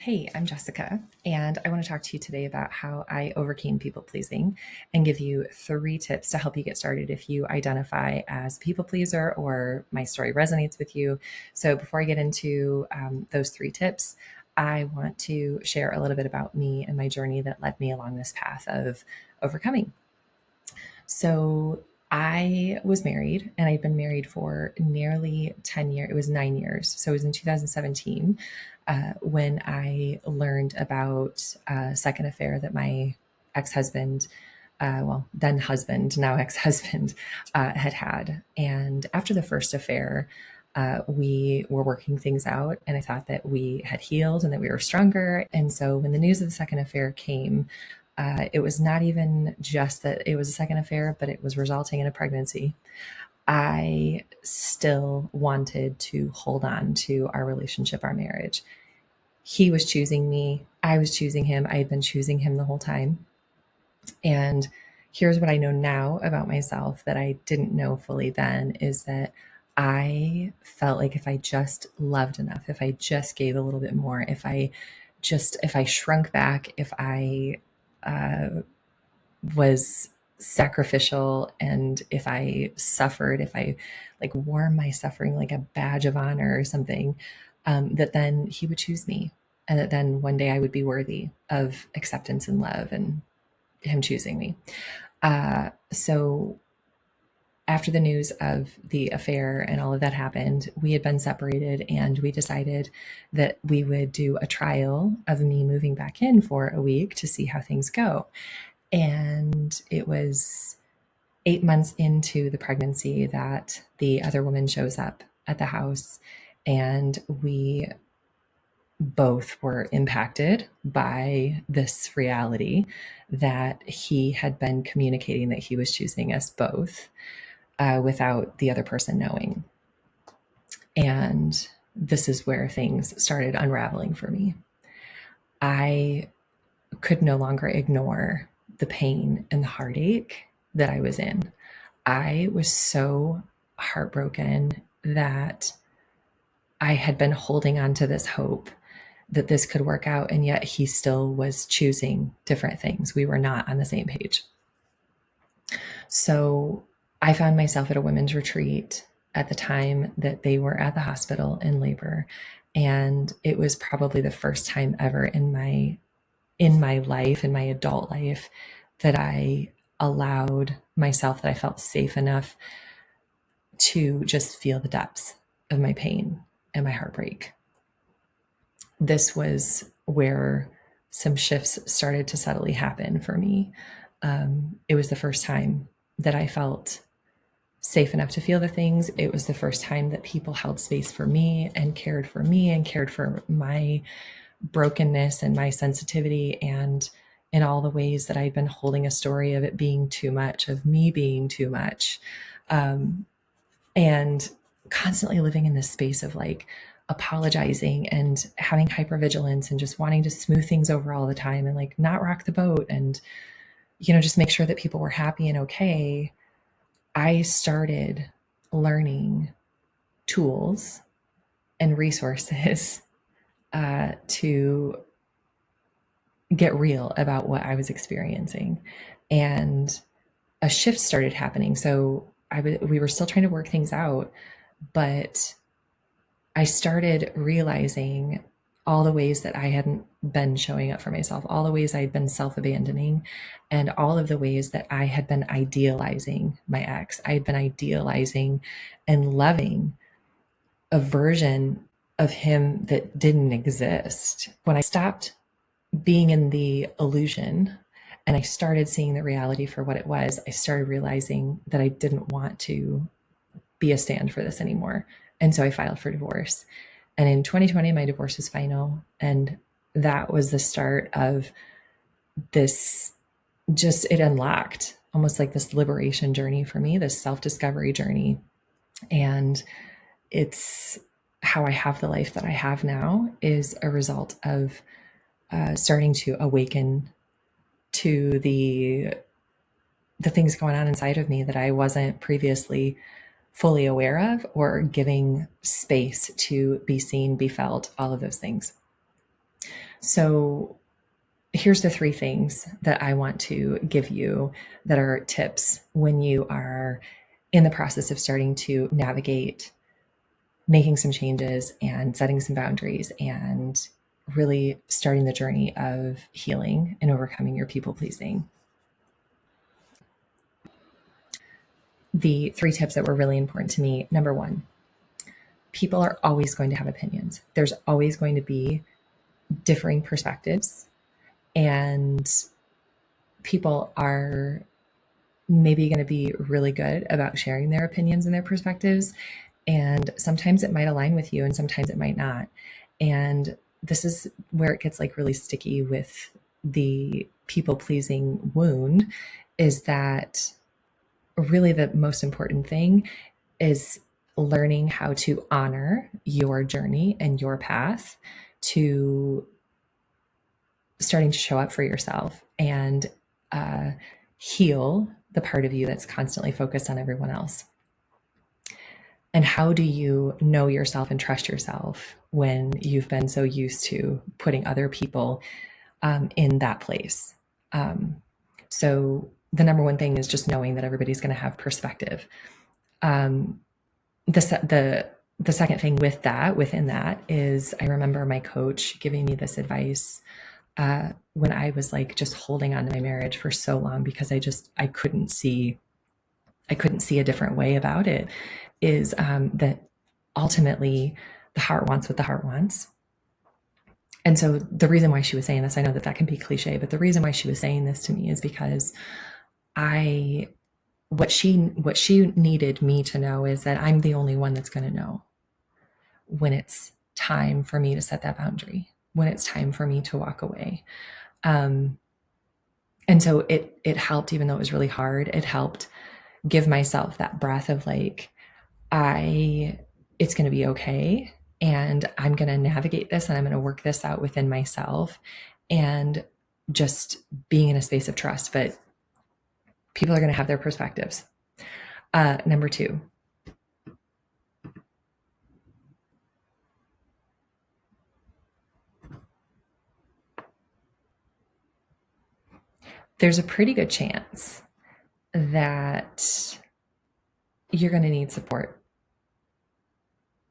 Hey, I'm Jessica, and I want to talk to you today about how I overcame people pleasing and give you 3 tips to help you get started if you identify as a people pleaser or my story resonates with you. So, before I get into those 3 tips, I want to share a little bit about me and my journey that led me along this path of overcoming. So, I was married and I'd been married for nearly 10 years. It was 9 years. So it was in 2017 when I learned about a second affair that my ex husband, then husband, now ex husband, had had. And after the first affair, we were working things out, and I thought that we had healed and that we were stronger. And so when the news of the second affair came, it was not even just that it was a second affair, but it was resulting in a pregnancy. I still wanted to hold on to our relationship, our marriage. He was choosing me. I was choosing him. I had been choosing him the whole time. And here's what I know now about myself that I didn't know fully then is that I felt like if I just loved enough, if I just gave a little bit more, if I shrunk back, if I uh, was sacrificial, and if I suffered, if I like wore my suffering like a badge of honor or something, that then he would choose me, and that then one day I would be worthy of acceptance and love and him choosing me. So after the news of the affair and all of that happened, we had been separated, and we decided that we would do a trial of me moving back in for a week to see how things go. And it was 8 months into the pregnancy that the other woman shows up at the house, and we both were impacted by this reality that he had been communicating that he was choosing us both without the other person knowing. And this is where things started unraveling for me. I could no longer ignore the pain and the heartache that I was in. I was so heartbroken that I had been holding on to this hope that this could work out, and yet he still was choosing different things. We were not on the same page. So I found myself at a women's retreat at the time that they were at the hospital in labor. And it was probably the first time ever in my life, in my adult life, that I allowed myself, that I felt safe enough to just feel the depths of my pain and my heartbreak. This was where some shifts started to subtly happen for me. It was the first time that I felt safe enough to feel the things. It was the first time that people held space for me and cared for me and cared for my brokenness and my sensitivity, and in all the ways that I'd been holding a story of it being too much, of me being too much, and constantly living in this space of like apologizing and having hypervigilance and just wanting to smooth things over all the time and like not rock the boat and just make sure that people were happy and okay. I started learning tools and resources to get real about what I was experiencing. And a shift started happening. So we were still trying to work things out, but I started realizing all the ways that I hadn't been showing up for myself, all the ways I'd been self-abandoning, and all of the ways that I had been idealizing my ex. I had been idealizing and loving a version of him that didn't exist. When I stopped being in the illusion and I started seeing the reality for what it was, I started realizing that I didn't want to be a stand for this anymore. And so I filed for divorce. And in 2020, my divorce was final. And that was the start of this, it unlocked almost like this liberation journey for me, this self-discovery journey. And it's how I have the life that I have now is a result of starting to awaken to the things going on inside of me that I wasn't previously fully aware of or giving space to be seen, be felt, all of those things. So here's the three things that I want to give you that are tips when you are in the process of starting to navigate making some changes and setting some boundaries and really starting the journey of healing and overcoming your people pleasing. The three tips that were really important to me: number one, people are always going to have opinions. There's always going to be differing perspectives, and people are maybe going to be really good about sharing their opinions and their perspectives. And sometimes it might align with you and sometimes it might not. And this is where it gets like really sticky with the people pleasing wound, is that really the most important thing is learning how to honor your journey and your path to starting to show up for yourself and heal the part of you that's constantly focused on everyone else. And how do you know yourself and trust yourself when you've been so used to putting other people in that place? So the number one thing is just knowing that everybody's going to have perspective. The second thing with that, within that, is I remember my coach giving me this advice when I was like just holding on to my marriage for so long because I couldn't see a different way about it, is that ultimately the heart wants what the heart wants. And so the reason why she was saying this, I know that can be cliche, but the reason why she was saying this to me is because what she needed me to know is that I'm the only one that's going to know when it's time for me to set that boundary, when it's time for me to walk away. And so it helped, even though it was really hard, it helped give myself that breath of like, it's going to be okay. And I'm going to navigate this and I'm going to work this out within myself, and just being in a space of trust. But people are going to have their perspectives. Number two, there's a pretty good chance that you're going to need support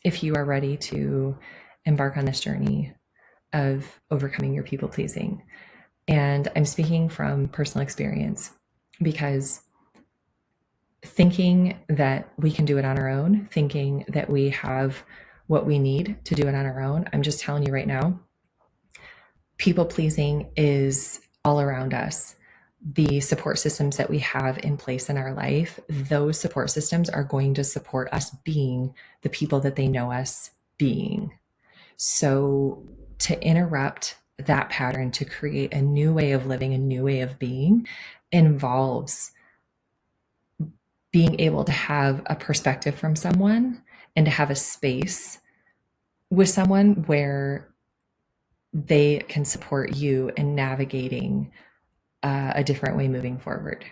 if you are ready to embark on this journey of overcoming your people pleasing. And I'm speaking from personal experience, because thinking that we can do it on our own, thinking that we have what we need to do it on our own, I'm just telling you right now, people pleasing is all around us. The support systems that we have in place in our life, those support systems are going to support us being the people that they know us being. So to interrupt that pattern, to create a new way of living, a new way of being, involves being able to have a perspective from someone and to have a space with someone where they can support you in navigating a different way moving forward.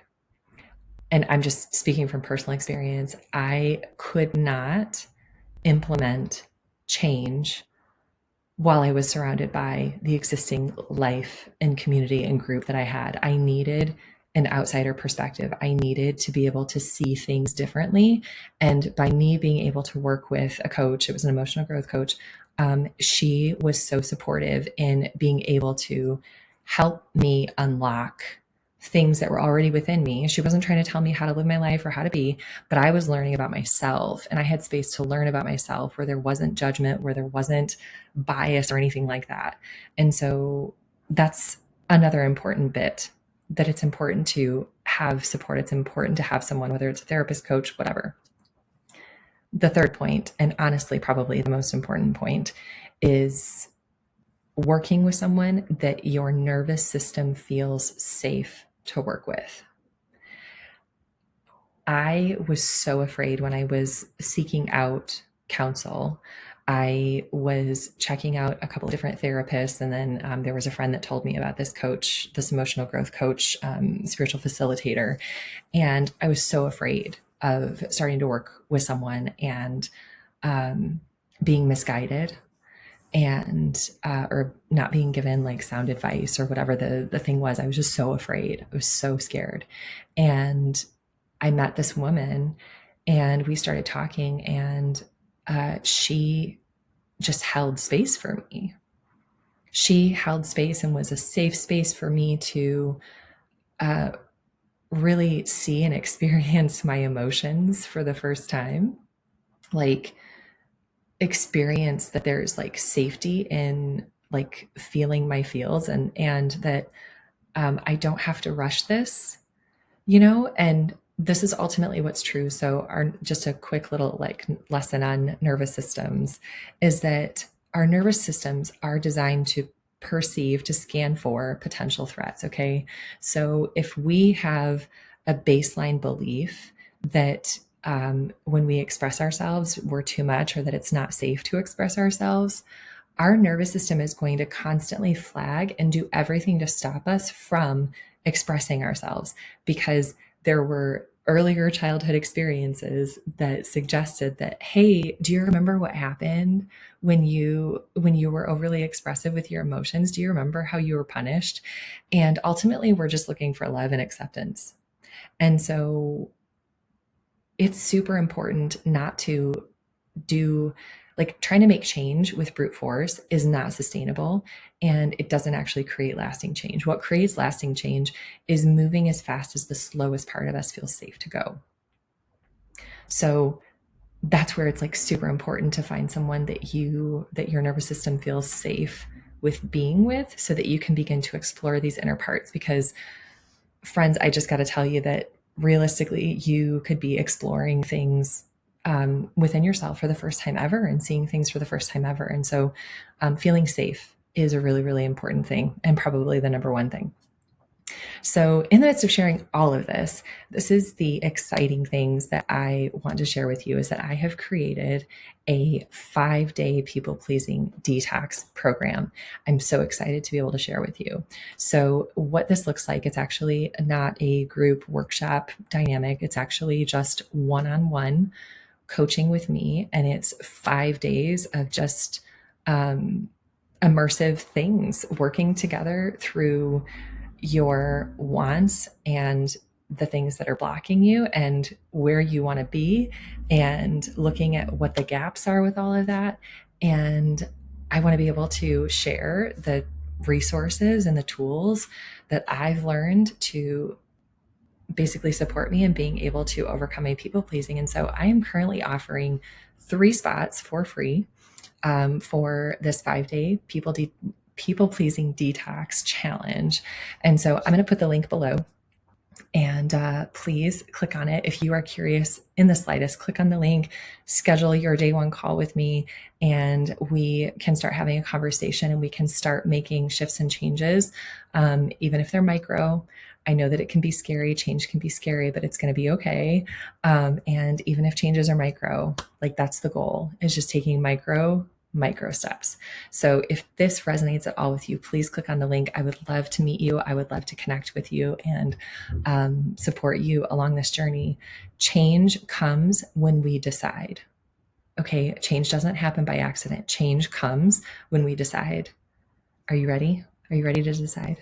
And I'm just speaking from personal experience. I could not implement change while I was surrounded by the existing life and community and group that I had. I needed an outsider perspective. I needed to be able to see things differently. And by me being able to work with a coach, it was an emotional growth coach, she was so supportive in being able to help me unlock things that were already within me. She wasn't trying to tell me how to live my life or how to be, but I was learning about myself, and I had space to learn about myself where there wasn't judgment, where there wasn't bias or anything like that. And so that's another important bit, that it's important to have support. It's important to have someone, whether it's a therapist, coach, whatever. The third point, and honestly, probably the most important point, is working with someone that your nervous system feels safe to work with. I was so afraid when I was seeking out counsel. I was checking out a couple of different therapists, and then there was a friend that told me about this coach, this emotional growth coach, spiritual facilitator. And I was so afraid of starting to work with someone and being misguided and or not being given like sound advice or whatever the thing was. I was just so afraid. I was so scared. And I met this woman and we started talking, and she just held space for me. She held space and was a safe space for me to uh, really see and experience my emotions for the first time. Like, experience that there's like safety in like feeling my feels, and that I don't have to rush this, and this is ultimately what's true. So our just a quick little like lesson on nervous systems is that our nervous systems are designed to perceive, to scan for potential threats. Okay. So if we have a baseline belief that when we express ourselves, we're too much, or that it's not safe to express ourselves, our nervous system is going to constantly flag and do everything to stop us from expressing ourselves, because there were earlier childhood experiences that suggested that, hey, do you remember what happened when you were overly expressive with your emotions? Do you remember how you were punished? And ultimately we're just looking for love and acceptance. And so it's super important not to do, like, trying to make change with brute force is not sustainable, and it doesn't actually create lasting change. What creates lasting change is moving as fast as the slowest part of us feels safe to go. So that's where it's like super important to find someone that your nervous system feels safe with being with, so that you can begin to explore these inner parts. Because, friends, I just got to tell you that realistically, you could be exploring things within yourself for the first time ever, and seeing things for the first time ever. And so feeling safe is a really, really important thing, and probably the number one thing. So, in the midst of sharing all of this, this is the exciting things that I want to share with you, is that I have created a 5-day people pleasing detox program. I'm so excited to be able to share with you. So, what this looks like, it's actually not a group workshop dynamic, it's actually just one on one coaching with me. And it's 5 days of just immersive things, working together through your wants and the things that are blocking you and where you want to be, and looking at what the gaps are with all of that. And I want to be able to share the resources and the tools that I've learned to basically support me in being able to overcome my people pleasing. And so I am currently offering 3 spots for free for this 5-day people pleasing detox challenge. And so I'm going to put the link below, and please click on it. If you are curious in the slightest, click on the link, schedule your day one call with me, and we can start having a conversation, and we can start making shifts and changes, even if they're micro. I know that it can be scary. Change can be scary, but it's going to be okay. And even if changes are micro, like, that's the goal, is just taking micro steps. So if this resonates at all with you, please click on the link. I would love to meet you. I would love to connect with you and support you along this journey. Change comes when we decide. Okay, change doesn't happen by accident. Change comes when we decide. Are you ready? Are you ready to decide?